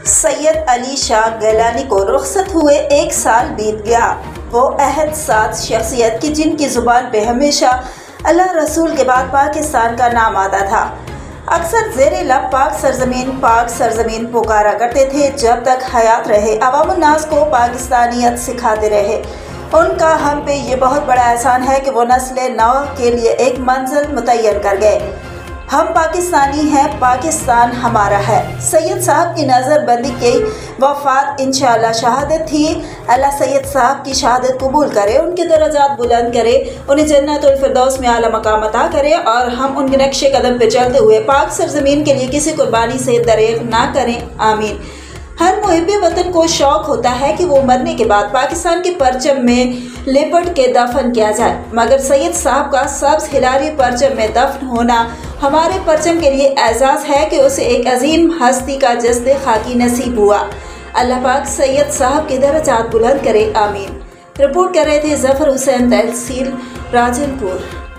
सैयद अली शाह गिलानी को रुखसत हुए 1 साल बीत गया। वो अहद साथ शख्सियत की जिनकी ज़ुबान पे हमेशा अल्लाह रसूल के बाद पाकिस्तान का नाम आता था। अक्सर ज़ेरे लब पाक सरजमीन पुकारा करते थे। जब तक हयात रहे अवामुन्नास को पाकिस्तानियत सिखाते रहे। उनका हम पे ये बहुत बड़ा एहसान है कि वो नस्ल नौ के लिए एक मंजिल मुतय्यन कर गए। हम पाकिस्तानी हैं, पाकिस्तान हमारा है। सैयद साहब की नज़रबंदी की वफ़ात इंशाअल्लाह शहादत थी। अल्लाह सैयद साहब की शहादत कबूल करे, उनके दर्जात बुलंद करे, उन्हें जन्नतुल फिरदौस में आला मकाम अता करे और हम उनके नक्शे कदम पर चलते हुए पाक सरजमीन के लिए किसी कुर्बानी से दरेग ना करें। आमीन। हर मुहिब्बे वतन को शौक होता है कि वो मरने के बाद पाकिस्तान के परचम में लिपट के दफन किया जाए, मगर सैयद साहब का सब्ज हिलारी परचम में दफन होना हमारे परचम के लिए एजाज़ है कि उसे एक अजीम हस्ती का जस्द खाकी नसीब हुआ। अल्लाह पाक सैयद साहब के दर्जात बुलंद करे। आमीन। रिपोर्ट कर रहे थे जफर हुसैन, तहसील राजनपुर।